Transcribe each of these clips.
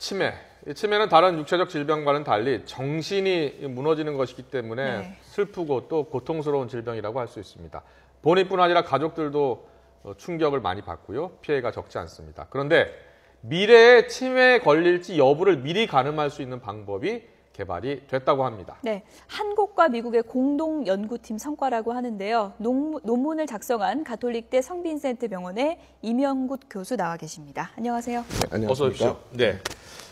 치매. 이 치매는 다른 육체적 질병과는 달리 정신이 무너지는 것이기 때문에 네. 슬프고 또 고통스러운 질병이라고 할 수 있습니다. 본인뿐 아니라 가족들도 충격을 많이 받고요. 피해가 적지 않습니다. 그런데 미래에 치매에 걸릴지 여부를 미리 가늠할 수 있는 방법이 개발이 됐다고 합니다. 네, 한국과 미국의 공동 연구팀 성과라고 하는데요. 논문을 작성한 가톨릭대 성빈센트 병원의 임영굿 교수 나와 계십니다. 안녕하세요. 네, 안녕하십니까? 어서 오십시오. 네.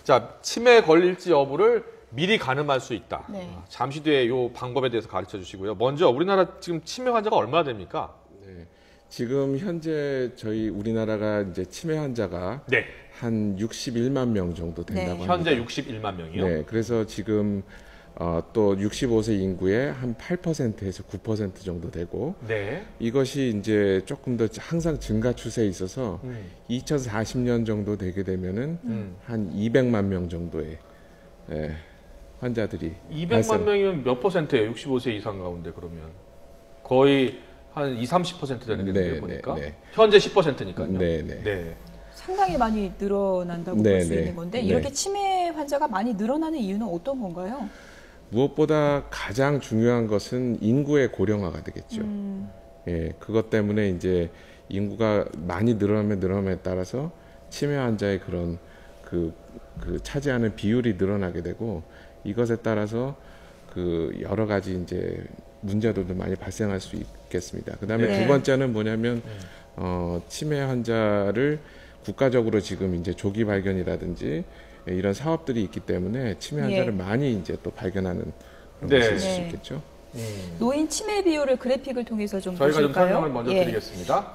자, 치매에 걸릴지 여부를 미리 가늠할 수 있다. 네. 잠시 뒤에 이 방법에 대해서 가르쳐 주시고요. 먼저 우리나라 지금 치매 환자가 얼마나 됩니까? 네, 지금 현재 저희 우리나라가 이제 치매 환자가 네. 한 61만 명 정도 된다고 합니다. 현재 61만 명이요? 네, 그래서 지금 또 65세 인구의 한 8%에서 9% 정도 되고 네. 이것이 이제 조금 더 항상 증가 추세에 있어서 2040년 정도 되게 되면은 한 200만 명 정도의 환자들이 200만 명이면 몇 퍼센트예요? 65세 이상 가운데 그러면 거의 한 20, 30% 되는데요, 네, 보니까. 네, 네. 현재 10%니까요. 네, 네. 네. 상당히 많이 늘어난다고 네, 볼 수 네. 있는 건데 네. 이렇게 치매 환자가 많이 늘어나는 이유는 어떤 건가요? 무엇보다 가장 중요한 것은 인구의 고령화가 되겠죠. 예, 그것 때문에 이제 인구가 많이 늘어남에 따라서 치매 환자의 그런 그 차지하는 비율이 늘어나게 되고 이것에 따라서 그 여러 가지 이제 문제들도 많이 발생할 수 있겠습니다. 그다음에 네. 두 번째는 뭐냐면 치매 환자를 국가적으로 지금 이제 조기 발견이라든지 이런 사업들이 있기 때문에 치매 환자를 많이 이제 또 발견하는 그런 네. 것이 있을 수 네. 있겠죠. 노인 치매 비율을 그래픽을 통해서 좀 저희가 좀 보실까요? 설명을 먼저 예. 드리겠습니다.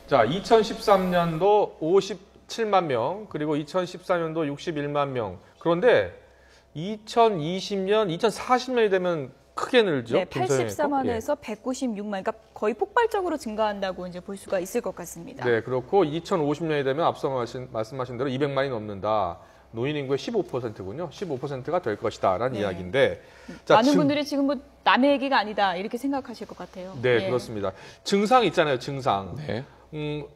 자, 2013년도 57만 명, 그리고 2014년도 61만 명. 그런데 2020년, 2040년이 되면 크게 늘죠. 네, 김선영 84만에서 196만, 그러니까 거의 폭발적으로 증가한다고 이제 볼 수가 있을 것 같습니다. 네, 그렇고 2050년이 되면 앞서 말씀하신 대로 200만이 넘는다. 노인 인구의 15%군요. 15%가 될 것이다라는 네. 이야기인데. 많은 분들이 지금 뭐 남의 얘기가 아니다 이렇게 생각하실 것 같아요. 네, 예. 그렇습니다. 증상 있잖아요, 증상. 네.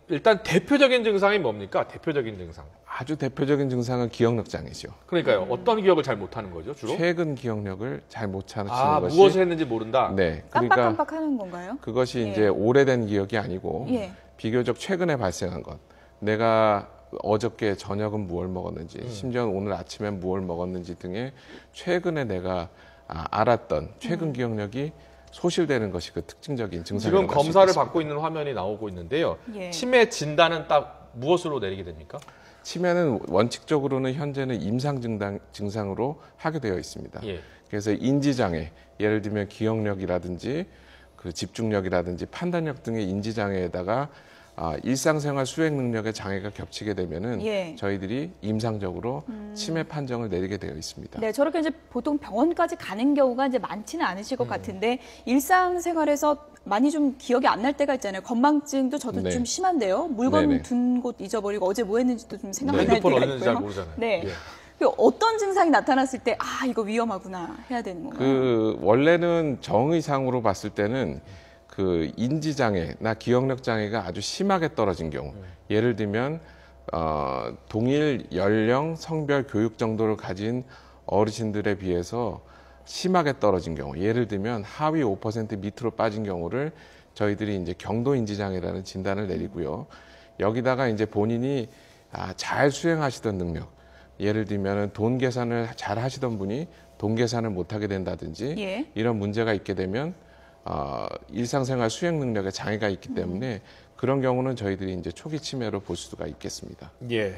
일단 대표적인 증상이 뭡니까? 대표적인 증상. 아주 대표적인 증상은 기억력 장애죠. 그러니까요. 어떤 기억을 잘 못하는 거죠, 주로? 최근 기억력을 잘 못 찾는 것이 무엇을 했는지 모른다. 네, 그러니까 깜빡깜빡하는 건가요? 그것이 예. 이제 오래된 기억이 아니고 예. 비교적 최근에 발생한 것. 내가 어저께 저녁은 무엇을 먹었는지, 심지어 오늘 아침엔 무엇을 먹었는지 등의 최근에 내가 알았던 최근 기억력이 소실되는 것이 그 특징적인 증상이라고 지금 할수 검사를 있겠습니다. 받고 있는 화면이 나오고 있는데요. 예. 치매 진단은 딱 무엇으로 내리게 됩니까? 치매는 원칙적으로는 현재는 임상 증상으로 하게 되어 있습니다. 예. 그래서 인지장애, 예를 들면 기억력이라든지 그 집중력이라든지 판단력 등의 인지장애에다가 일상생활 수행 능력의 장애가 겹치게 되면은 예. 저희들이 임상적으로 치매 판정을 내리게 되어 있습니다. 네, 저렇게 이제 보통 병원까지 가는 경우가 이제 많지는 않으실 것 같은데 일상생활에서 많이 좀 기억이 안 날 때가 있잖아요. 건망증도 저도 네. 좀 심한데요. 물건 네네. 둔 곳 잊어버리고 어제 뭐 했는지도 좀 생각 안 날 핸드폰 때가 어디 있는지 잘 있고요. 모르잖아요. 네. 예. 그 어떤 증상이 나타났을 때 이거 위험하구나 해야 되는 건가요? 원래는 정의상으로 봤을 때는 그 인지장애나 기억력 장애가 아주 심하게 떨어진 경우, 예를 들면 동일 연령, 성별, 교육 정도를 가진 어르신들에 비해서 심하게 떨어진 경우, 예를 들면 하위 5% 밑으로 빠진 경우를 저희들이 이제 경도 인지장애라는 진단을 내리고요. 여기다가 이제 본인이 잘 수행하시던 능력, 예를 들면 돈 계산을 잘 하시던 분이 돈 계산을 못 하게 된다든지 예. 이런 문제가 있게 되면 일상생활 수행 능력에 장애가 있기 때문에 그런 경우는 저희들이 이제 초기 치매로 볼 수가 있겠습니다. 예.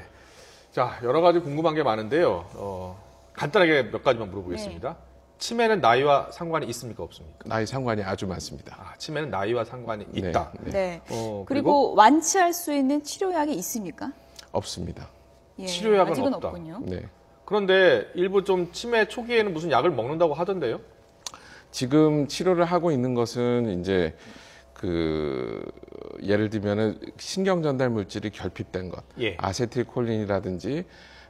자, 여러 가지 궁금한 게 많은데요. 간단하게 몇 가지만 물어보겠습니다. 치매는 나이와 상관이 있습니까, 없습니까? 나이 상관이 아주 많습니다. 치매는 나이와 상관이 네, 있다. 네. 네. 그리고 그리고 완치할 수 있는 치료약이 있습니까? 없습니다. 예, 치료약은 아직은 없다. 없군요. 네. 그런데 일부 좀 치매 초기에는 무슨 약을 먹는다고 하던데요? 지금 치료를 하고 있는 것은 이제 예를 들면은 신경 전달 물질이 결핍된 것, 예. 아세틸콜린이라든지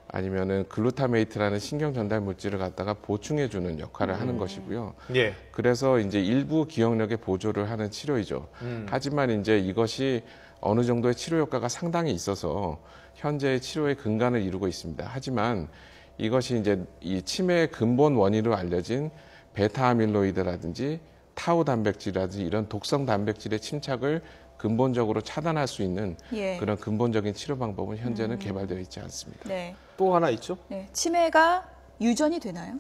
아니면은 글루타메이트라는 신경 전달 물질을 갖다가 보충해 주는 역할을 하는 것이고요. 예. 그래서 이제 일부 기억력의 보조를 하는 치료이죠. 하지만 이제 이것이 어느 정도의 치료 효과가 상당히 있어서 현재의 치료의 근간을 이루고 있습니다. 하지만 이것이 이제 이 치매의 근본 원인으로 알려진 베타 아밀로이드라든지 타우 단백질이라든지 이런 독성 단백질의 침착을 근본적으로 차단할 수 있는 예. 그런 근본적인 치료 방법은 현재는 개발되어 있지 않습니다. 네. 또 하나 있죠? 네. 치매가 유전이 되나요?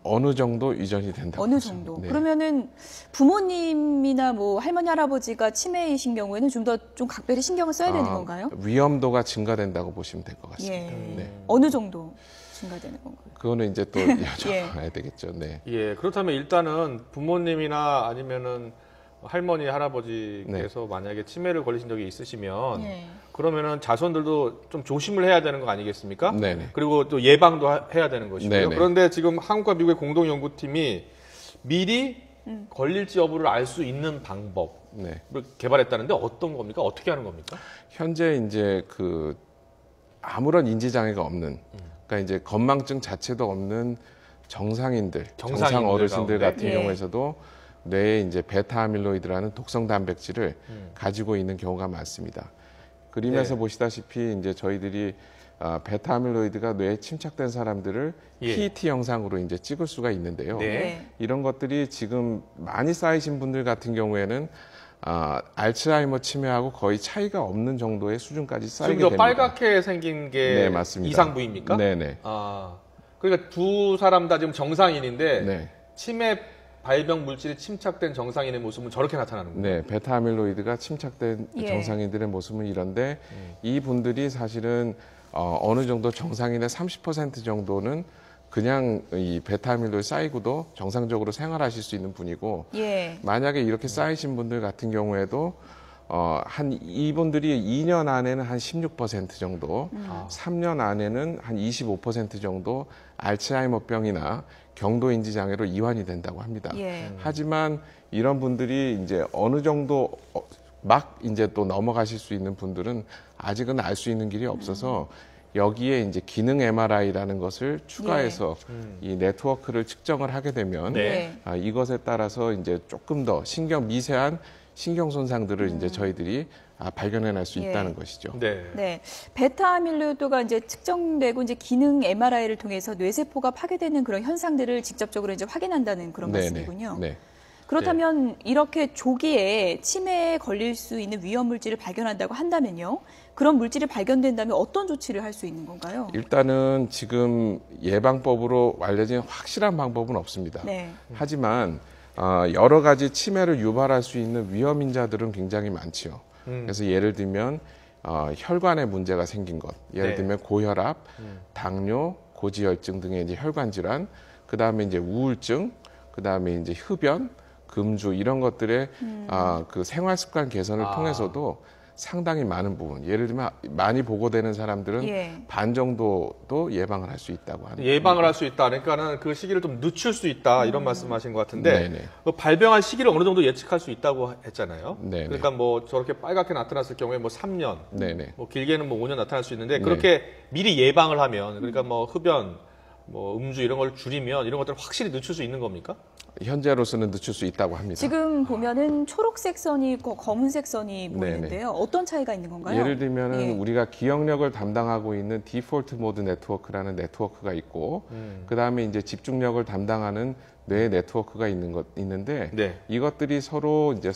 어느 정도 유전이 된다고 어느 보시면, 정도? 네. 그러면은 부모님이나 뭐 할머니, 할아버지가 치매이신 경우에는 좀 더 좀 각별히 신경을 써야 되는 건가요? 위험도가 증가된다고 보시면 될 것 같습니다. 예. 네. 어느 정도 증가되는 건가요? 그거는 이제 또 여쭤봐야 되겠죠. 네. 예, 그렇다면 일단은 부모님이나 아니면은 할머니, 할아버지께서 만약에 치매를 걸리신 적이 있으시면 예. 그러면은 자손들도 좀 조심을 해야 되는 거 아니겠습니까? 네네. 그리고 또 예방도 해야 되는 것이고요. 네네. 그런데 지금 한국과 미국의 공동 연구팀이 미리 걸릴지 여부를 알 수 있는 방법을 네. 개발했다는데 어떤 겁니까? 어떻게 하는 겁니까? 현재 이제 그 아무런 인지 장애가 없는, 그러니까 이제 건망증 자체도 없는 정상인들, 정상 어르신들 가운데. 같은 예. 경우에서도 뇌에 이제 베타 아밀로이드라는 독성 단백질을 가지고 있는 경우가 많습니다. 그림에서 네. 보시다시피 이제 저희들이 베타 아밀로이드가 뇌에 침착된 사람들을 예. PET 영상으로 이제 찍을 수가 있는데요. 네. 네. 이런 것들이 지금 많이 쌓이신 분들 같은 경우에는 알츠하이머 치매하고 거의 차이가 없는 정도의 수준까지 쌓이게 지금 저 됩니다. 빨갛게 생긴 게 네, 맞습니다. 이상 부위입니까? 네네. 아, 그러니까 두 사람 다 지금 정상인인데 네. 치매 발병 물질이 침착된 정상인의 모습은 저렇게 나타나는군요. 네, 베타 아밀로이드가 침착된 예. 정상인들의 모습은 이런데 이 분들이 사실은 어느 정도 정상인의 30% 정도는 그냥 이 베타 아밀로이드 쌓이고도 정상적으로 생활하실 수 있는 분이고 예. 만약에 이렇게 쌓이신 분들 같은 경우에도 한 이분들이 2년 안에는 한 16% 정도, 3년 안에는 한 25% 정도 알츠하이머병이나 경도 인지 장애로 이완이 된다고 합니다. 예. 하지만 이런 분들이 이제 어느 정도 막 이제 또 넘어가실 수 있는 분들은 아직은 알 수 있는 길이 없어서 여기에 이제 기능 MRI라는 것을 추가해서 이 네트워크를 측정을 하게 되면 네. 이것에 따라서 이제 조금 더 미세한 신경 손상들을 이제 저희들이 발견해낼 수 예. 있다는 것이죠. 네. 네. 베타 아밀로이드가 이제 측정되고 이제 기능 MRI를 통해서 뇌세포가 파괴되는 그런 현상들을 직접적으로 이제 확인한다는 그런 네네. 말씀이군요. 네. 그렇다면 이렇게 조기에 치매에 걸릴 수 있는 위험 물질을 발견한다고 한다면요. 그런 물질이 발견된다면 어떤 조치를 할 수 있는 건가요? 일단은 지금 예방법으로 알려진 확실한 방법은 없습니다. 네. 하지만 여러 가지 치매를 유발할 수 있는 위험 인자들은 굉장히 많지요. 그래서 예를 들면 혈관에 문제가 생긴 것, 예를 네. 들면 고혈압, 당뇨, 고지혈증 등의 이제 혈관 질환, 그 다음에 이제 우울증, 그 다음에 이제 흡연, 금주 이런 것들의 그 생활 습관 개선을 통해서도 상당히 많은 부분, 예를 들면 많이 보고되는 사람들은 예. 반 정도도 예방을 할 수 있다고 합니다. 예방을 할 수 있다. 그러니까는 그 시기를 좀 늦출 수 있다. 이런 말씀하신 것 같은데 네네. 그 발병할 시기를 어느 정도 예측할 수 있다고 했잖아요. 네네. 그러니까 뭐 저렇게 빨갛게 나타났을 경우에 뭐 3년, 네네. 뭐 길게는 뭐 5년 나타날 수 있는데 네. 그렇게 미리 예방을 하면 그러니까 뭐 흡연, 뭐 음주 이런 걸 줄이면 이런 것들을 확실히 늦출 수 있는 겁니까? 현재로서는 늦출 수 있다고 합니다. 지금 보면은 초록색 선이 있고 검은색 선이 보이는데요. 어떤 차이가 있는 건가요? 예를 들면은 예. 우리가 기억력을 담당하고 있는 디폴트 모드 네트워크라는 네트워크가 있고 그 다음에 이제 집중력을 담당하는 뇌 네트워크가 있는데 네. 이것들이 서로 이제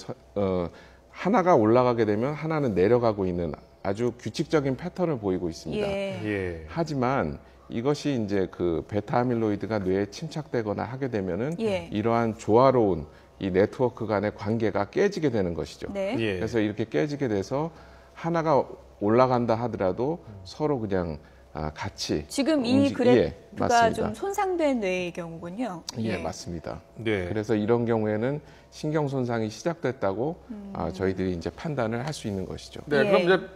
하나가 올라가게 되면 하나는 내려가고 있는 아주 규칙적인 패턴을 보이고 있습니다. 예. 예. 하지만 이것이 이제 그 베타 아밀로이드가 뇌에 침착되거나 하게 되면은 예. 이러한 조화로운 이 네트워크 간의 관계가 깨지게 되는 것이죠. 네. 예. 그래서 이렇게 깨지게 돼서 하나가 올라간다 하더라도 서로 그냥 같이 지금 이 예, 그래프가 맞습니다. 좀 손상된 뇌의 경우군요. 예, 맞습니다. 네. 그래서 이런 경우에는 신경 손상이 시작됐다고 저희들이 이제 판단을 할 수 있는 것이죠. 네, 예. 그럼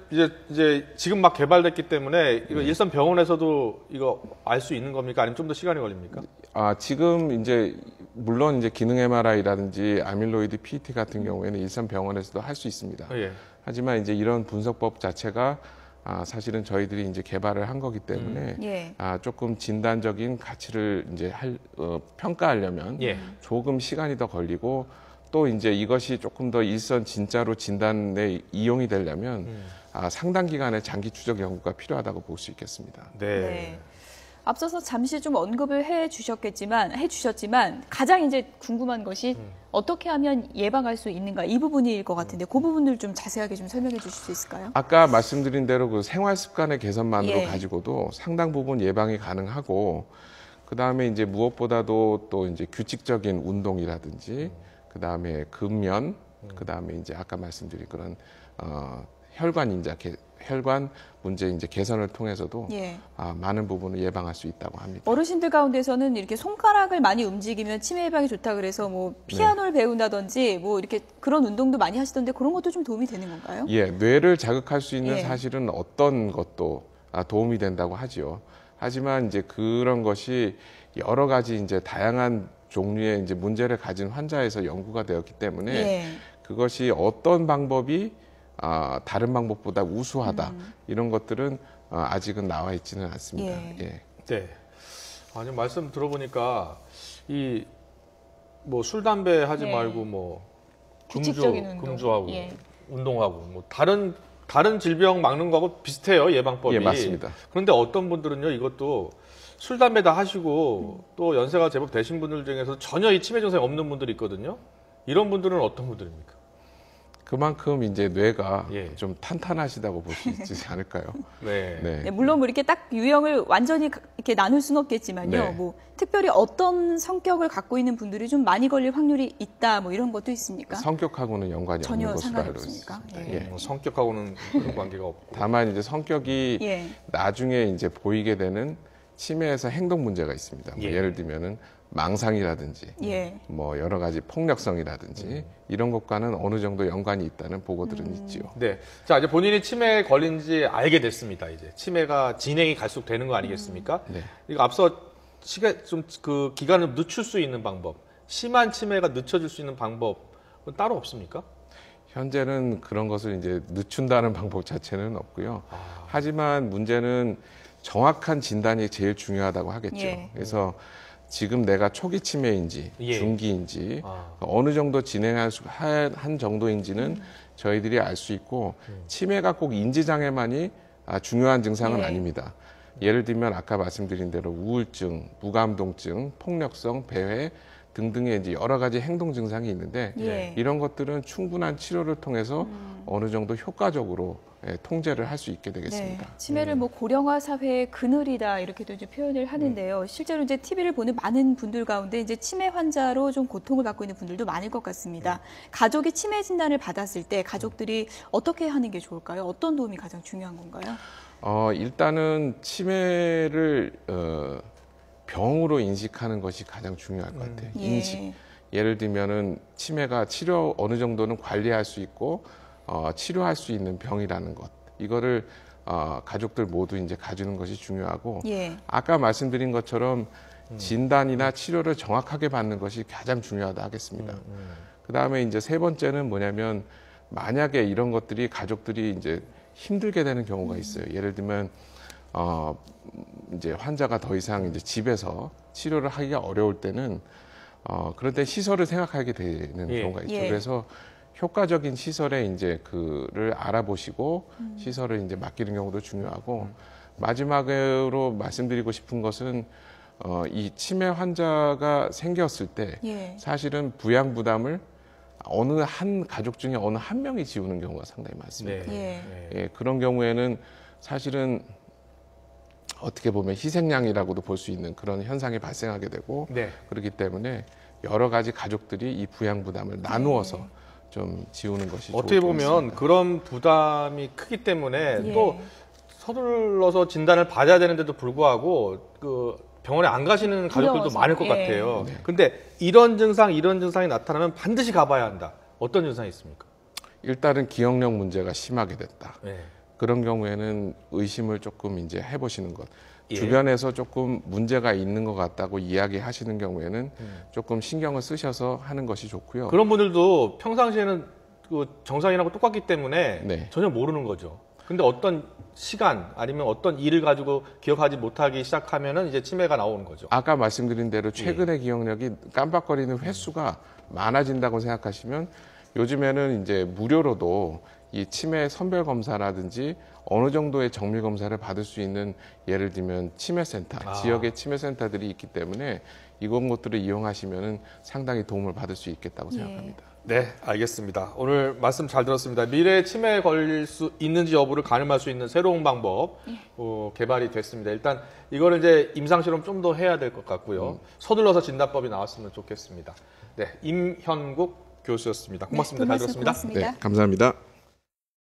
이제 지금 막 개발됐기 때문에 이거 일선 병원에서도 이거 알 수 있는 겁니까? 아니면 좀 더 시간이 걸립니까? 지금 이제 물론 이제 기능 MRI라든지 아밀로이드 PET 같은 경우에는 일선 병원에서도 할 수 있습니다. 예. 하지만 이제 이런 분석법 자체가 사실은 저희들이 이제 개발을 한 거기 때문에 예. 조금 진단적인 가치를 이제 평가하려면 예. 조금 시간이 더 걸리고 또 이제 이것이 조금 더 일선 진짜로 진단에 이용이 되려면 상당 기간의 장기 추적 연구가 필요하다고 볼 수 있겠습니다. 네. 앞서서 잠시 좀 언급을 해주셨지만 가장 이제 궁금한 것이 어떻게 하면 예방할 수 있는가 이 부분일 것 같은데 그 부분을 좀 자세하게 좀 설명해 주실 수 있을까요? 아까 말씀드린 대로 그 생활 습관의 개선만으로 예. 가지고도 상당 부분 예방이 가능하고 그 다음에 이제 무엇보다도 또 이제 규칙적인 운동이라든지 그 다음에 근면 그 다음에 이제 아까 말씀드린 그런 혈관 문제 이제 개선을 통해서도 예. 많은 부분을 예방할 수 있다고 합니다. 어르신들 가운데서는 이렇게 손가락을 많이 움직이면 치매 예방에 좋다 그래서 뭐 피아노를 배운다든지 뭐 이렇게 그런 운동도 많이 하시던데 그런 것도 좀 도움이 되는 건가요? 예, 뇌를 자극할 수 있는 예. 사실은 어떤 것도 도움이 된다고 하지요. 하지만 이제 그런 것이 여러 가지 이제 다양한 종류의 이제 문제를 가진 환자에서 연구가 되었기 때문에 예. 그것이 어떤 방법이 다른 방법보다 우수하다 이런 것들은 아직은 나와 있지는 않습니다. 예. 예. 네. 아니 말씀 들어보니까 이 뭐 술 담배 하지 예. 말고 뭐 규칙적인 운동. 금주하고 예. 운동하고 뭐 다른 질병 막는 거하고 비슷해요, 예방법이. 예, 맞습니다. 그런데 어떤 분들은요, 이것도 술 담배 다 하시고 또 연세가 제법 되신 분들 중에서 전혀 이 치매 증상이 없는 분들이 있거든요. 이런 분들은 어떤 분들입니까? 그만큼 이제 뇌가 예. 좀 탄탄하시다고 볼 수 있지 않을까요? 네. 네. 네, 물론 뭐 이렇게 딱 유형을 완전히 이렇게 나눌 수는 없겠지만요. 네. 뭐 특별히 어떤 성격을 갖고 있는 분들이 좀 많이 걸릴 확률이 있다 뭐 이런 것도 있습니까? 성격하고는 연관이 전혀 없는 것으로 상관이 알고 없습니까? 있습니다. 예. 뭐 성격하고는 그런 관계가 없고. 다만 이제 성격이 예. 나중에 이제 보이게 되는 치매에서 행동 문제가 있습니다. 뭐 예. 예를 들면은 망상이라든지 예. 뭐 여러 가지 폭력성이라든지 이런 것과는 어느 정도 연관이 있다는 보고들은 있지요. 네. 자, 이제 본인이 치매에 걸린지 알게 됐습니다. 이제 치매가 진행이 갈수록 되는 거 아니겠습니까? 네. 이거 앞서 그 기간을 늦출 수 있는 방법, 심한 치매가 늦춰질 수 있는 방법은 따로 없습니까? 현재는 그런 것을 이제 늦춘다는 방법 자체는 없고요. 하지만 문제는 정확한 진단이 제일 중요하다고 하겠죠. 예. 그래서 지금 내가 초기 치매인지 예. 중기인지 어느 정도 진행할 한 정도인지는 저희들이 알 수 있고 치매가 꼭 인지장애만이 중요한 증상은 예. 아닙니다. 예를 들면 아까 말씀드린 대로 우울증, 무감동증, 폭력성, 배회 등등의 이제 여러 가지 행동 증상이 있는데 예. 이런 것들은 충분한 치료를 통해서 어느 정도 효과적으로 통제를 할 수 있게 되겠습니다. 네, 치매를 뭐 고령화 사회의 그늘이다 이렇게도 이제 표현을 하는데요. 실제로 이제 TV를 보는 많은 분들 가운데 이제 치매 환자로 좀 고통을 받고 있는 분들도 많을 것 같습니다. 가족이 치매 진단을 받았을 때 가족들이 어떻게 하는 게 좋을까요? 어떤 도움이 가장 중요한 건가요? 일단은 치매를 병으로 인식하는 것이 가장 중요할 것 같아요. 예. 인식. 예를 들면은 치매가 어느 정도는 관리할 수 있고 치료할 수 있는 병이라는 것. 이거를 가족들 모두 이제 가지는 것이 중요하고 예. 아까 말씀드린 것처럼 진단이나 치료를 정확하게 받는 것이 가장 중요하다 하겠습니다. 그다음에 이제 세 번째는 뭐냐면 만약에 이런 것들이 가족들이 이제 힘들게 되는 경우가 있어요. 예를 들면 이제 환자가 더 이상 이제 집에서 치료를 하기가 어려울 때는 그런데 시설을 생각하게 되는 예. 경우가 있죠. 예. 그래서 효과적인 시설에 이제 그를 알아보시고 시설을 이제 맡기는 경우도 중요하고 마지막으로 말씀드리고 싶은 것은 이 치매 환자가 생겼을 때 예. 사실은 부양 부담을 어느 한 가족 중에 어느 한 명이 지우는 경우가 상당히 많습니다. 네. 예, 그런 경우에는 사실은 어떻게 보면 희생양이라고도 볼 수 있는 그런 현상이 발생하게 되고 네. 그렇기 때문에 여러 가지 가족들이 이 부양 부담을 나누어서 좀 지우는 것이 어떻게 좋을 것 보면 같습니다. 그런 부담이 크기 때문에 예. 또 서둘러서 진단을 받아야 되는데도 불구하고 그 병원에 안 가시는 가족들도 두려워서. 많을 것 예. 같아요. 근데 이런 증상이 나타나면 반드시 가봐야 한다. 어떤 증상이 있습니까? 일단은 기억력 문제가 심하게 됐다. 네. 그런 경우에는 의심을 조금 이제 해보시는 것. 예. 주변에서 조금 문제가 있는 것 같다고 이야기하시는 경우에는 조금 신경을 쓰셔서 하는 것이 좋고요. 그런 분들도 평상시에는 그 정상인하고 똑같기 때문에 네. 전혀 모르는 거죠. 근데 어떤 시간 아니면 어떤 일을 가지고 기억하지 못하기 시작하면은 이제 치매가 나오는 거죠. 아까 말씀드린 대로 최근의 기억력이 깜빡거리는 횟수가 많아진다고 생각하시면 요즘에는 이제 무료로도 이 치매 선별 검사라든지 어느 정도의 정밀 검사를 받을 수 있는 예를 들면 치매센터, 지역의 치매센터들이 있기 때문에 이런 것들을 이용하시면 상당히 도움을 받을 수 있겠다고 생각합니다. 네, 알겠습니다. 오늘 말씀 잘 들었습니다. 미래에 치매에 걸릴 수 있는지 여부를 가늠할 수 있는 새로운 방법 개발이 됐습니다. 일단 이거를 이제 임상실험 좀 더 해야 될 것 같고요. 서둘러서 진단법이 나왔으면 좋겠습니다. 네, 임현국 교수였습니다. 고맙습니다. 네, 잘 들었습니다. 고맙습니다. 네, 감사합니다.